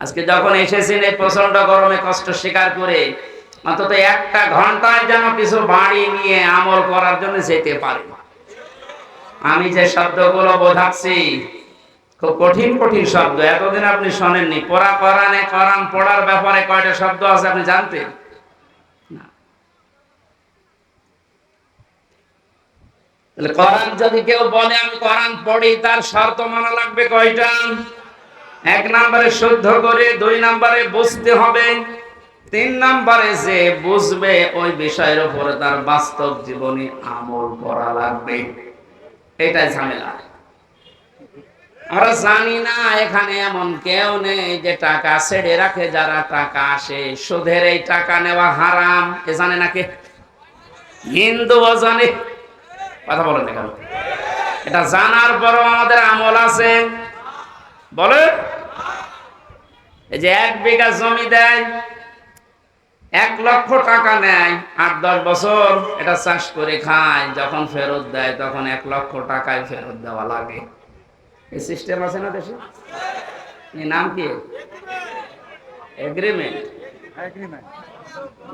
আজকে যখন এসেছেন এই প্রচন্ড গরমে কষ্ট স্বীকার করে অন্তত একটা ঘন্টায় যেন কিছু বাড়ি নিয়ে আমল করার জন্য যেতে পারে। আমি যে শব্দগুলো বোঝাচ্ছি খুব কঠিন কঠিন শব্দ, এতদিন আপনি শোনেননি। কোরআনে কোরআন পড়ার ব্যাপারে কয়টা শব্দ আছে আপনি জানতেন না? তাহলে কোরআন যদি কেউ বলে আমি কোরআন পড়ি, তার শর্ত মানা লাগবে কয়টা? এক নম্বরে শুদ্ধ করে, দুই নম্বরে বুঝতে হবে, তিন নম্বরে যে বুঝবে ওই বিষয়ের উপরে তার বাস্তব জীবনে আমল করা লাগবে। এটাই ঝামেলা। আমরা জানি না এখানে এমন কেউ নেই যে টাকা ছেড়ে রাখে। যারা টাকা আসে সুদের এই টাকা নেওয়া হারাম, এ জানে না কে? হিন্দুও জানে। কথা বলেন না কেন? এটা জানার পরও আমাদের আমল আছে। বলে এই যে 1 বিঘা জমি দেয়, 1 লক্ষ টাকা নেয়, 8-10 বছর এটা চাষ করে খায়, যখন ফেরত দেয় তখন 1 লক্ষ টাকায় ফেরত দেওয়া লাগে। এই সিস্টেম আছে না দেশে? এই নাম কি? এগ্রিমেন্ট?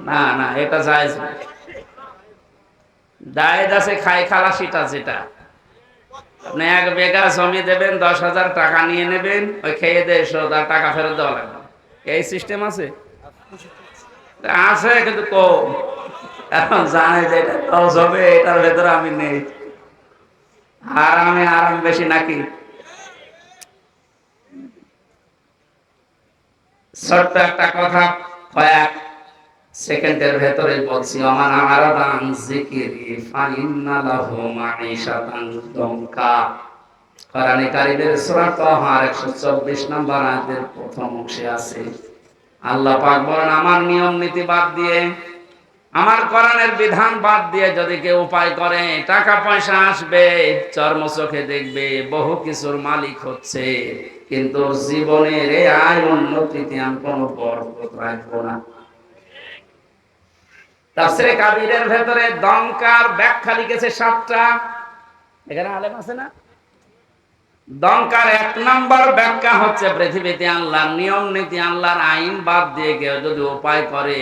না না, এটা জায়েজ না। জায়েজ আছে খাই খালাসিটা, যেটা আপনি 1 বিঘা জমি দেবেন, 10,000 টাকা নিয়ে নেবেন, ওই খেয়ে দিয়ে তার টাকা ফেরত দেওয়া লাগবে। এই সিস্টেম আছে? আছে কিন্তু কম। এখন জানে যে এটা লস হবে, এটার ভেতরে আমি নেই। আরাম বেশি নাকি? ছোট্ট একটা কথা কয়েক সেকেন্ডের ভেতরে বলছি। আমার আরাদান জিকিরি ফাইন্না লাহু মাঈশাতান দনকা। কোরআনে কারীমের সূরা তাহার 124 নম্বর আয়াতের প্রথম অংশে আছে, আল্লাহ পাক বলেন, আমার নিয়ম নীতি বাদ দিয়ে, আমার কোরআনের বিধান বাদ দিয়ে যদি কেউ উপায় করে, টাকা পয়সা আসবে, চর্ম চোখে দেখবে, বহু কিছুর মালিক হচ্ছে, কিন্তু জীবনের এই আয় উন্নতিতে আমি কোনো বরকত রাখবো না। তাফসীরে কাবীরের ভেতরে দঙ্কার ব্যাখ্যা লিখেছে 7টা। এখানে আলেম আছে না? দঙ্কার 1 নম্বর ব্যাখ্যা হচ্ছে, পৃথিবীতে আল্লাহর নিয়ম নীতি, আল্লাহর আইন বাদ দিয়ে কেউ যদি উপায় করে,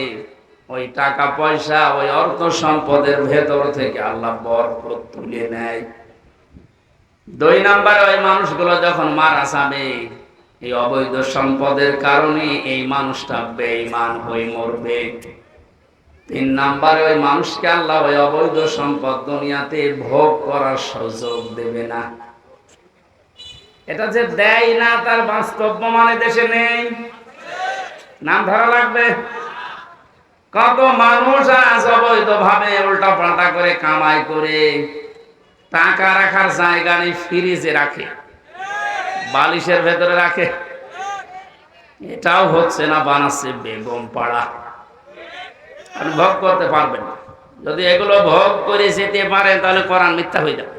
ওই টাকা পয়সা, ওই অর্থ সম্পদের ভেতর থেকে আল্লাহ বরকত তুলে নেয়। 2 নম্বরে ওই মানুষগুলো যখন মারা যাবে, এই অবৈধ সম্পদের কারণে এই মানুষটা বেঈমান হয়ে মরবে। 3 নম্বরে ওই মানুষকে আল্লাহ ওই অবৈধ সম্পদ দুনিয়াতে ভোগ করার সুযোগ দেবে না। এটা যে দেয় না তার বাস্তব প্রমাণ দেশে নেই। নাম ধরা লাগবে। কত মানুষ আজ অবৈধ ভাবে উল্টা পাল্টা করে কামাই করে টাকা রাখার জায়গা নেই, ফ্রিজে রাখে, বালিশের ভেতরে রাখে। এটাও হচ্ছে না, বানাচ্ছে বেগম পাড়া। আপনি ভোগ করতে পারবেন না। যদি এগুলো ভোগ করে যেতে পারেন তাহলে কোরআন মিথ্যা হয়ে যাবে।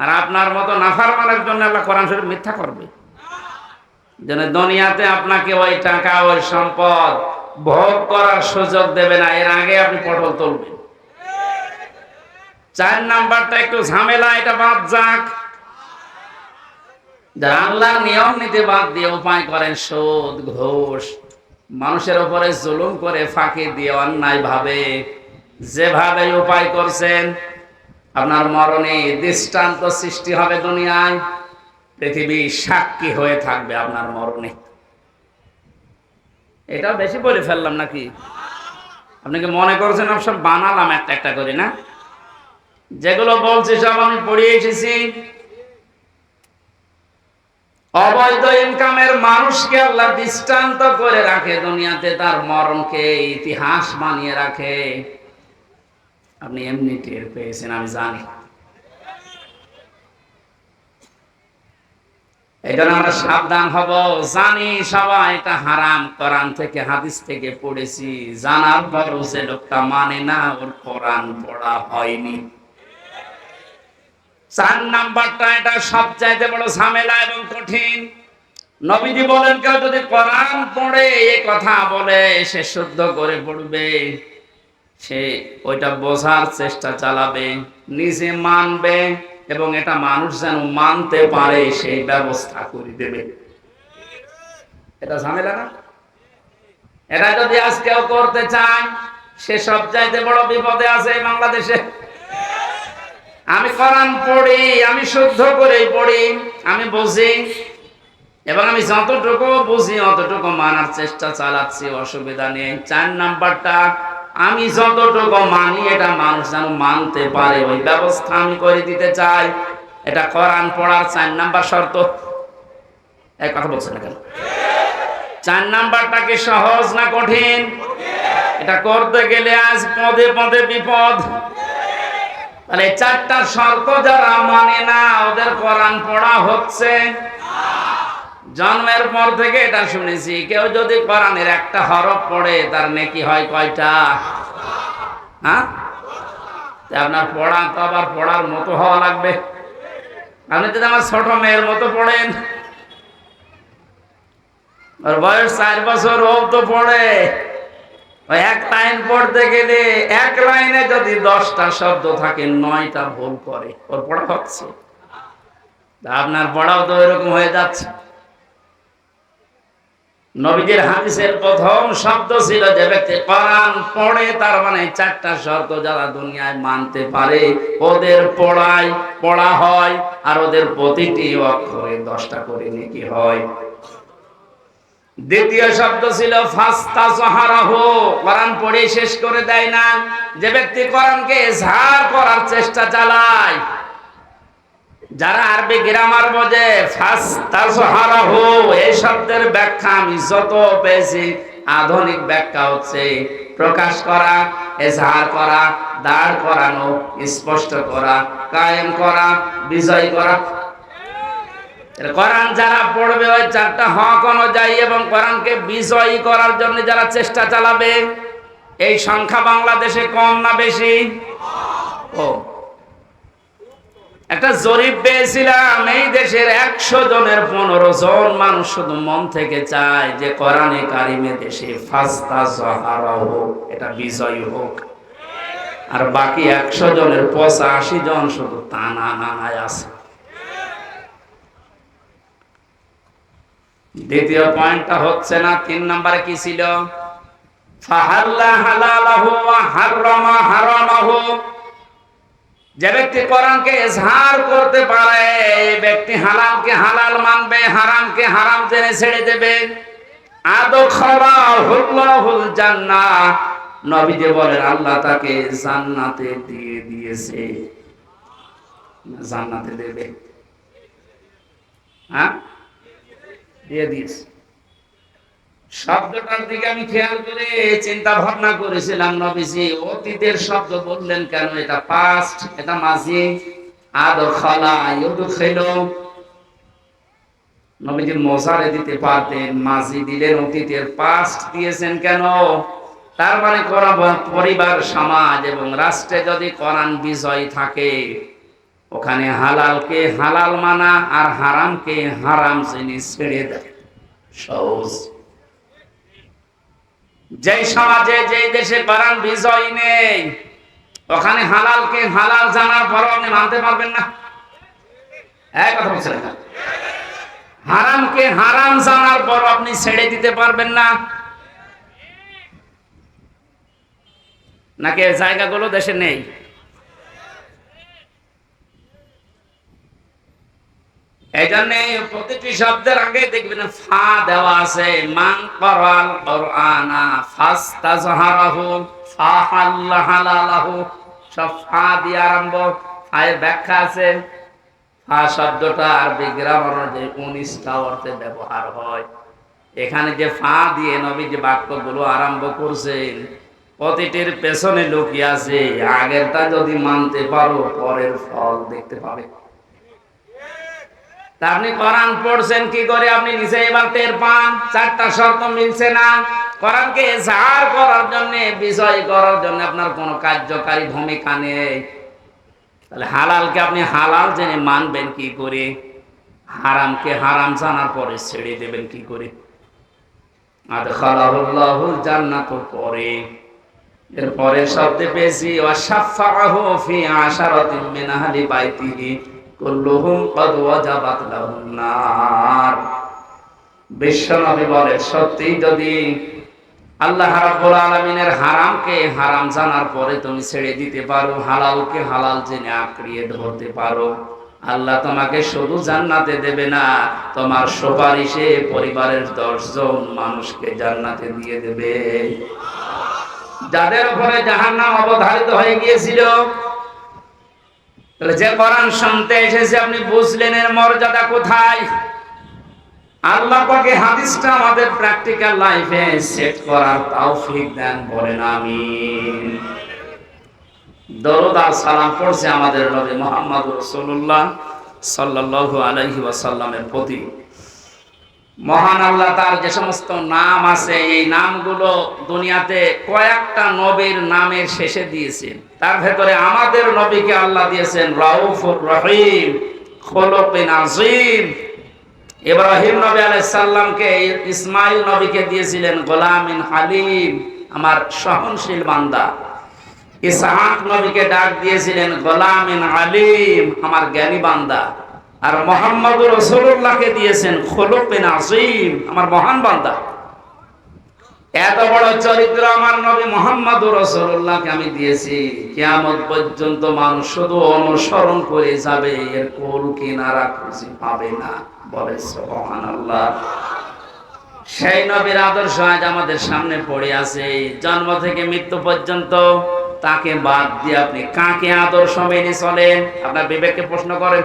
আর আপনার মতো নাফরমানের জন্য আল্লাহ কোরআন শরীফ মিথ্যা করবে। যেন দুনিয়াতে আপনাকে ওই টাকা, ওই সম্পদ ভোগ করার সুযোগ দেবে না, এর আগে আপনি পটল তুলবেন। 4 নাম্বারটা একটু ঝামেলা, এটা বাদ যাক। যারা আল্লাহর নিয়ম নীতি বাদ দিয়ে উপায় করেন, সুদ ঘুষ, মানুষের উপরে জুলুম করে, ফাঁকি দিয়ে, অন্যায় ভাবে যেভাবে উপায় করছেন, আপনার মরণে দৃষ্টান্ত সৃষ্টি হবে দুনিয়ায়। পৃথিবী সাক্ষী হয়ে থাকবে আপনার মরণে। এটা বেশি বলে ফেললাম নাকি? আপনি কি মনে করছেন সব বানালাম একটা একটা করে? না, যেগুলো বলছি সব আমি পড়িয়ে এসেছি। অবৈধ ইনকামের মানুষকে আল্লাহ দৃষ্টান্ত করে রাখে দুনিয়াতে, তার মরণকে ইতিহাস বানিয়ে রাখে। আপনি এমনি টের পেয়েছেন, আমি জানি। এই জন্য আমরা সাবধান হব। জানি সবাই এটা হারাম, কোরআন থেকে হাদিস থেকে পড়েছি, জানার পরও যে লোকটা মানে না, ওর কোরআন পড়া হয়নি। 4 নাম্বারটা, এটা সবচাইতে বড় ঝামেলা এবং কঠিন। নবীজি বলেন, কেউ যদি কোরআন পড়ে এই কথা বলে, সে শুদ্ধ করে পড়বে, সে ওইটা বোঝার চেষ্টা চালাবে, নিজে মানবে, এবং এটা মানুষ যেন মানতে পারে সেই ব্যবস্থা করে দেবে। এটা ঝামেলা না? এটা যদি আজ কেউ করতে চায়, সে সব চাইতে বড় বিপদে আছে এই বাংলাদেশে। আমি কোরআন পড়ি, আমি শুদ্ধ করেই পড়ি, আমি বুঝি, এবং আমি যতটুকু বুঝি অতটুকু মানার চেষ্টা চালাচ্ছি, অসুবিধা নেই। 4 নাম্বারটা, আমি যতটুকু মানি এটা মানুষ যেন মানতে পারে, ওই ব্যবস্থা আমি করে দিতে চাই। এটা কোরআন পড়ার 4 নাম্বার শর্ত। এই কথা বলছেন না কেন? 4 নাম্বারটা কি সহজ না কঠিন? এটা করতে গেলে আজ পদে পদে বিপদ। তাহলে 4টা শর্ত যারা মানে না, ওদের কোরআন পড়া হচ্ছে। জন্মের পর থেকে এটা শুনেছি, কেউ যদি কোরআনের একটা হরফ পড়ে তার নেকি হয় কয়টা? হ্যাঁ, আপনার পড়া তো আবার পড়ার মতো হওয়া লাগবে। আপনি যদি আমার ছোট মেয়ের মতো পড়েন, ওর বয়স 4 বছর, ও তো পড়ে, ওই এক লাইন পড়তে গেলে এক লাইনে যদি 10টা শব্দ থাকে 9টা ভুল করে, ওর পড়া হচ্ছে। আপনার পড়াও তো এরকম হয়ে যাচ্ছে। নবীজির হাদিসের প্রথম শব্দ ছিল, যে ব্যক্তি কোরআন পড়ে তার মানে 4টা শর্ত যারা দুনিয়ায় মানতে পারে ওদের পড়া হয়, আর ওদের প্রতিটি অক্ষরে 10টা করে নেকি হয়। দ্বিতীয় শব্দ ছিল ফাস্তাজহারাহু, কোরআন পড়ে শেষ করে দেয় না, যে ব্যক্তি কোরআনকে ইজহার করার চেষ্টা চালায়। যারা আরবি গ্রামার বোঝে, ফাস্তাজহারাহু এই শব্দের ব্যাখ্যা আমি যত পেয়েছি, আধুনিক ব্যাখ্যা হচ্ছে প্রকাশ করা, ইজহার করা, দাঁড় করানো, স্পষ্ট করা, কায়েম করা, বিজয় করা। কোরআন যারা পড়বে ওই 4টা হক অনুযায়ী এবং কোরআনকে বিজয়ী করার জন্য যারা চেষ্টা চালাবে, এই সংখ্যা বাংলাদেশে কম না বেশি? ও, একটা জরিপ পেয়েছিলাম, এই দেশের 100 জনের 15 জন মানুষ শুধু মন থেকে চায় যে কোরআনে কারিমে দেশে ফাস্তাজহারাহু এটা বিজয়ী হোক, আর বাকি 100 জনের 85 জন শুধু টানা নানায় আছে। দ্বিতীয় পয়েন্টটা হচ্ছে না। 3 নম্বরে কি ছিল? ফাহাল্লা হালালাহু ওয়া হারামা হারামাহু, যে ব্যক্তি কোরআনকে ইজহার করতে পারে এই ব্যক্তি হালালকে হালাল মানবে, হারামকে হারাম জেনে ছেড়ে দেবে। আদখালাহুল্লাহুল জান্নাহ, নবীজি বলেন আল্লাহ তাকে জান্নাতে দিয়ে দিয়েছে। জান্নাতে দেবে, হ্যাঁ দিয়ে দিয়েছে। শব্দটার দিকে আমি খেয়াল করে চিন্তা ভাবনা করেছিলাম, নবীজি অতীতের শব্দ বললেন কেন? এটা পাস্ট, এটা মাজি। আদখালা ইউদখিলু, নবীজি মোজারে দিতে পারতেন, মাজি দিলেন, অতীতের পাস্ট দিয়েছেন কেন? তার মানে কোরআন পরিবার, সমাজ এবং রাষ্ট্রে যদি কোরআন বিজয় থাকে, ওখানে হালালকে হালাল মানা আর হারামকে হারাম জিনিস ছেড়ে দেয় সহজ। যেই সমাজে, যেই দেশে কোরআন বিজয় নেই, ওখানে হালালকে হালাল জানার পর আপনি মানতে পারবেন না। এক কথা বলছেন না? হারামকে হারাম জানার পর আপনি ছেড়ে দিতে পারবেন না। নাকি জায়গাগুলো দেশে নেই? এই জন্য প্রতিটি শব্দের আগে দেখবেন ফা দেওয়া আছে। মান ক্বারাল কুরআনা ফাস্তাজহারাহু ফাহাল্লা হালালাহু, সব ফা দিয়ে আরম্ভ। ফায়ের ব্যাখ্যা আছে। ফা শব্দটা আরবি গ্রামার অনুযায়ী 19টা অর্থে ব্যবহার হয়। এখানে যে ফা দিয়ে নবী যে বাক্যগুলো আরম্ভ করছেন, প্রতিটির পেছনে লুকিয়ে আছে আগেরটা যদি মানতে পারো পরের ফল দেখতে পাবে। আপনি কোরআন পড়ছেন কি করে আপনি নিজে এবার টের পান 4টা শর্ত মিলছে না। কোরআনকে ইজহার করার জন্য, বিজয় করার জন্য আপনার কোনো কার্যকারী ভূমিকা নেই। তাহলে হালালকে আপনি হালাল জেনে মানবেন কি করে? হারামকে হারাম জানার পরে ছেড়ে দেবেন কি করে? আদখালাহুল্লাহুল জান্নাত পরে, এরপরে শব্দে পেয়েছি ওয়াশাফাআহু ফি আশারাতিন মিন আহলি বাইতিহি কুল্লুহুম ক্বাদ ওয়াজাবাত লাহুন নার। বিশ্বনবী বলে, সত্যি যদি আল্লাহ রাব্বুল আলামিনের হারামকে হারাম জানার পরে তুমি ছেড়ে দিতে পারো, হালালকে হালাল জেনে আঁকড়িয়ে ধরতে পারো, আল্লাহ তোমাকে শুধু জান্নাতে দেবে না, তোমার সুপারিশে পরিবারের 10 জন মানুষকে জান্নাতে দিয়ে দেবে। যাদের উপরে জাহান্নাম অবধারিত হয়ে গিয়েছিল, তাহলে যে কোরআন শুনতে এসেছে আপনি বুঝলেন এর মর্যাদা কোথায়। আল্লাহ পাকে হাদিসটা আমাদের প্র্যাকটিক্যাল লাইফে সেট করার তৌফিক দেন, বলেন আমিন। দরুদ আর সালাম পড়ছে আমাদের নবী মুহাম্মদ রাসূলুল্লাহ সাল্লাল্লাহু আলাইহি ওয়াসাল্লামের প্রতি। মহান আল্লাহ তার যে সমস্ত নাম আছে, এই নামগুলো দুনিয়াতে কয়েকটা নবীর নামের শেষে দিয়েছেন। তার ভেতরে আমাদের নবীকে আল্লাহ দিয়েছেন রাউফুর রহিম, খুলুকিন আযীম। ইব্রাহিম নবী আলাইহিস সালামকে ইসমাইল নবীকে দিয়েছিলেন গোলামিন হালিম, আমার সহনশীল বান্দা। ইসহাক নবীকে ডাক দিয়েছিলেন গোলামিন আলিম, আমার জ্ঞানী বান্দা। আর মুহাম্মদুর রাসূলুল্লাহকে দিয়েছেন খুলুকিন আযীম, আমার মহান বান্দা। এত বড় চরিত্র আমার নবী মুহাম্মদুর রাসূলুল্লাহকে আমি দিয়েছি, কিয়ামত পর্যন্ত মানুষ শুধু অনুসরণ করে যাবে, এর কুল কিনারা খুঁজে পাবে না। বলে সুবহানাল্লাহ। সেই নবীর আদর্শ আজ আমাদের সামনে পড়ে আছে। জন্ম থেকে মৃত্যু পর্যন্ত তাকে বাদ দিয়ে আপনি কাকে আদর্শ মেনে চলেন? আপনার বিবেককে প্রশ্ন করেন।